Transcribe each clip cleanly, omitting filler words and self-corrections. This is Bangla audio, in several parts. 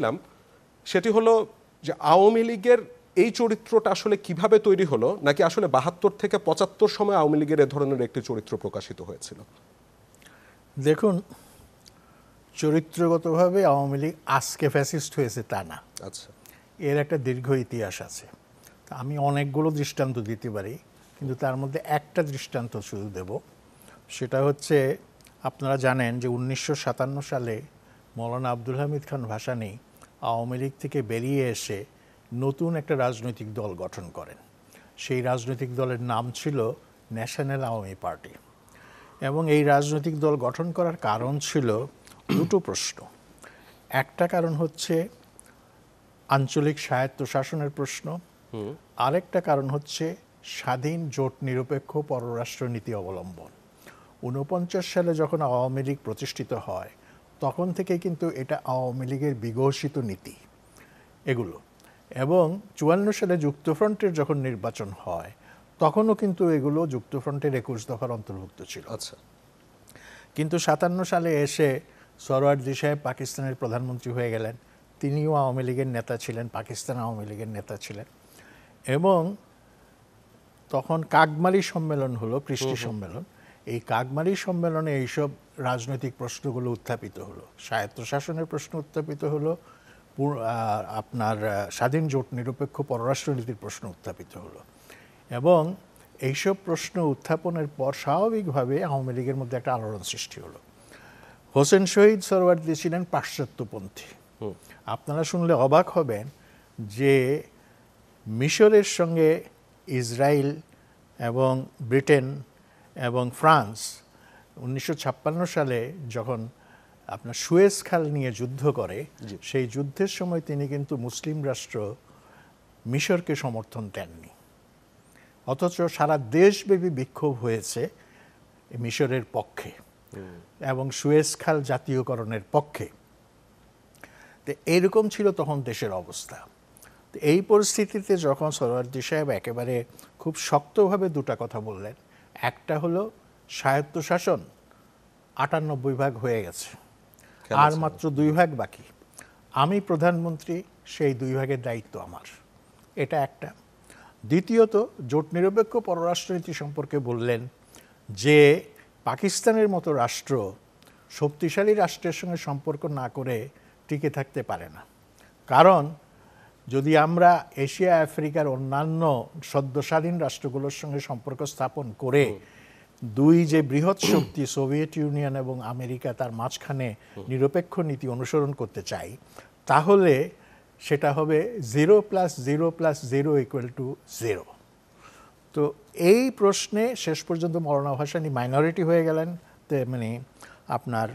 ছিলাম সেটি হলো যে আওয়ামী লীগের এই চরিত্রটা আসলে কিভাবে তৈরি হলো, নাকি আসলে ৭২ থেকে ৭৫ সময় আওয়ামী লীগের এ ধরনের একটি চরিত্র প্রকাশিত হয়েছিল? দেখুন, চরিত্রগতভাবে আওয়ামী লীগ আজকে ফ্যাসিস্ট হয়েছে তা না, আচ্ছা, এর একটা দীর্ঘ ইতিহাস আছে। আমি অনেকগুলো দৃষ্টান্ত দিতে পারি, কিন্তু তার মধ্যে একটা দৃষ্টান্ত শুধু দেব। সেটা হচ্ছে, আপনারা জানেন যে 1957 সালে মৌলানা আব্দুল হামিদ খান ভাসানী আওয়ামী লীগ থেকে বেরিয়ে এসে নতুন একটা রাজনৈতিক দল গঠন করেন। সেই রাজনৈতিক দলের নাম ছিল ন্যাশনাল আওয়ামী পার্টি। এবং এই রাজনৈতিক দল গঠন করার কারণ ছিল দুটো প্রশ্ন। একটা কারণ হচ্ছে আঞ্চলিক স্বায়ত্তশাসনের প্রশ্ন, আরেকটা কারণ হচ্ছে স্বাধীন জোট নিরপেক্ষ পররাষ্ট্রনীতি অবলম্বন। 49 সালে যখন আওয়ামী লীগ প্রতিষ্ঠিত হয় তখন থেকে কিন্তু এটা আওয়ামী লীগের বিঘোষিত নীতি এগুলো। এবং 54 সালে যুক্তফ্রন্টের যখন নির্বাচন হয় তখনও কিন্তু এগুলো যুক্তফ্রন্টের 21 দফার অন্তর্ভুক্ত ছিল। আচ্ছা, কিন্তু 57 সালে এসে সরওয়ার্দী সাহেব পাকিস্তানের প্রধানমন্ত্রী হয়ে গেলেন। তিনিও আওয়ামী লীগের নেতা ছিলেন, পাকিস্তান আওয়ামী লীগের নেতা ছিলেন। এবং তখন কাকমারি সম্মেলন হলো, কৃষ্টি সম্মেলন। এই কাকমারি সম্মেলনে এইসব রাজনৈতিক প্রশ্নগুলো উত্থাপিত হলো, স্বায়ত্তশাসনের প্রশ্ন উত্থাপিত হলো, আপনার স্বাধীন জোট নিরপেক্ষ পররাষ্ট্রনীতির প্রশ্ন উত্থাপিত হলো। এবং এইসব প্রশ্ন উত্থাপনের পর স্বাভাবিকভাবে আওয়ামী লীগের মধ্যে একটা আলোড়ন সৃষ্টি হলো। হোসেন শহীদ সোহরাওয়ার্দী ছিলেন পাশ্চাত্যপন্থী। আপনারা শুনলে অবাক হবেন যে মিশরের সঙ্গে ইসরায়েল এবং ব্রিটেন এবং ফ্রান্স 1956 সালে যখন আপনার সুয়েজ খাল নিয়ে যুদ্ধ করে, সেই যুদ্ধের সময় তিনি কিন্তু মুসলিম রাষ্ট্র মিশরকে সমর্থন দেননি। অথচ সারা দেশব্যাপী বিক্ষোভ হয়েছে মিশরের পক্ষে এবং সুয়েজ খাল জাতীয়করণের পক্ষে। তো এইরকম ছিল তখন দেশের অবস্থা। তো এই পরিস্থিতিতে যখন সোহরাওয়ার্দী সাহেব একেবারে খুব শক্তভাবে দুটা কথা বললেন, একটা হলো স্বায়ত্তশাসন 98 ভাগ হয়ে গেছে, আর মাত্র 2 ভাগ বাকি, আমি প্রধানমন্ত্রী, সেই 2 ভাগের দায়িত্ব আমার, এটা একটা। দ্বিতীয়ত, জোট নিরপেক্ষ পররাষ্ট্রনীতি সম্পর্কে বললেন যে পাকিস্তানের মতো রাষ্ট্র শক্তিশালী রাষ্ট্রের সঙ্গে সম্পর্ক না করে টিকে থাকতে পারে না। কারণ যদি আমরা এশিয়া আফ্রিকার অন্যান্য সদ্য স্বাধীন রাষ্ট্রগুলোর সঙ্গে সম্পর্ক স্থাপন করে দুই যে বৃহৎ শক্তি সোভিয়েত ইউনিয়ন এবং আমেরিকা তার মাঝখানে নিরপেক্ষ নীতি অনুসরণ করতে চাই, তাহলে সেটা হবে 0 + 0 + 0 = 0। তো এই প্রশ্নে শেষ পর্যন্ত মৌলানা ভাসানী মাইনরিটি হয়ে গেলেন, মানে আপনার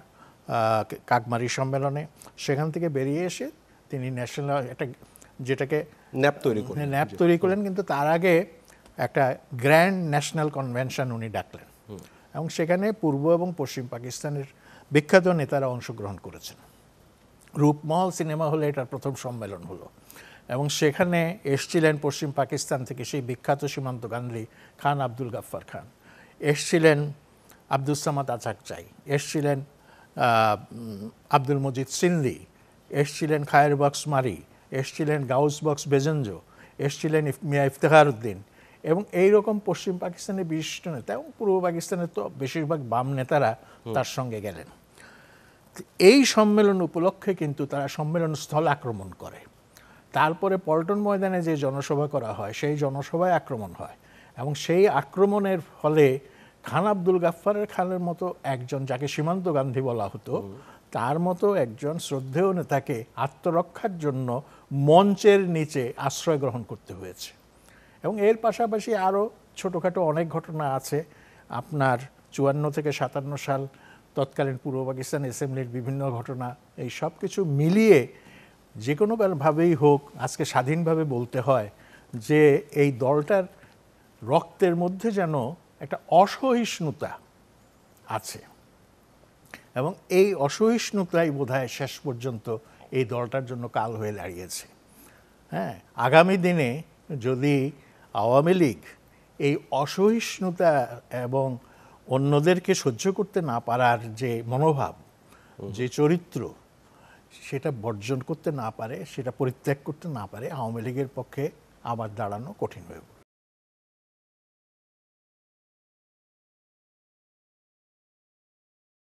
কাকমারি সম্মেলনে। সেখান থেকে বেরিয়ে এসে তিনি ন্যাশনাল একটা যেটাকে ন্যাপ তৈরি করলেন, কিন্তু তার আগে একটা গ্র্যান্ড ন্যাশনাল কনভেনশন উনি ডাকলেন এবং সেখানে পূর্ব এবং পশ্চিম পাকিস্তানের বিখ্যাত নেতারা অংশগ্রহণ করেছেন। রূপমহল সিনেমা হলে এটার প্রথম সম্মেলন হলো এবং সেখানে এসছিলেন পশ্চিম পাকিস্তান থেকে সেই বিখ্যাত সীমান্তগান্ধী খান আব্দুল গাফফার খান, এসছিলেন আব্দুস সামাদ আচাকচাই, এসছিলেন আব্দুল মজিদ সিন্ধি, এসছিলেন খায়ের বক্স মারি, এসছিলেন গাউস বক্স বেজঞ্জো, এসছিলেন মিয়া ইফতেখার উদ্দিন এবং এইরকম পশ্চিম পাকিস্তানের বিশিষ্ট নেতা এবং পূর্ব পাকিস্তানের তো বেশিরভাগ বাম নেতারা তার সঙ্গে গেলেন। এই সম্মেলন উপলক্ষে কিন্তু তারা সম্মেলন স্থল আক্রমণ করে। তারপরে পল্টন ময়দানে যে জনসভা করা হয় সেই জনসভায় আক্রমণ হয় এবং সেই আক্রমণের ফলে খান আব্দুল গাফফারের খানের মতো একজন, যাকে সীমান্ত গান্ধী বলা হতো, তার মতো একজন শ্রদ্ধেয় নেতাকে আত্মরক্ষার জন্য মঞ্চের নিচে আশ্রয় গ্রহণ করতে হয়েছে। এবং এর পাশাপাশি আরও ছোটোখাটো অনেক ঘটনা আছে। আপনার 54 থেকে 57 সাল তৎকালীন পূর্ব পাকিস্তান অ্যাসেম্বলির বিভিন্ন ঘটনা, এই সব কিছু মিলিয়ে যে কোনোভাবেই হোক আজকে স্বাধীনভাবে বলতে হয় যে এই দলটার রক্তের মধ্যে যেন একটা অসহিষ্ণুতা আছে এবং এই অসহিষ্ণুতাই বোধহয় শেষ পর্যন্ত এই দলটার জন্য কাল হয়ে দাঁড়িয়েছে। হ্যাঁ, আগামী দিনে যদি আওয়ামী লীগ এই অসহিষ্ণুতা এবং অন্যদেরকে সহ্য করতে না পারার যে মনোভাব, যে চরিত্র, সেটা বর্জন করতে না পারে, সেটা পরিত্যাগ করতে না পারে, আওয়ামী লীগের পক্ষে আবার দাঁড়ানো কঠিন হয়ে পড়ে।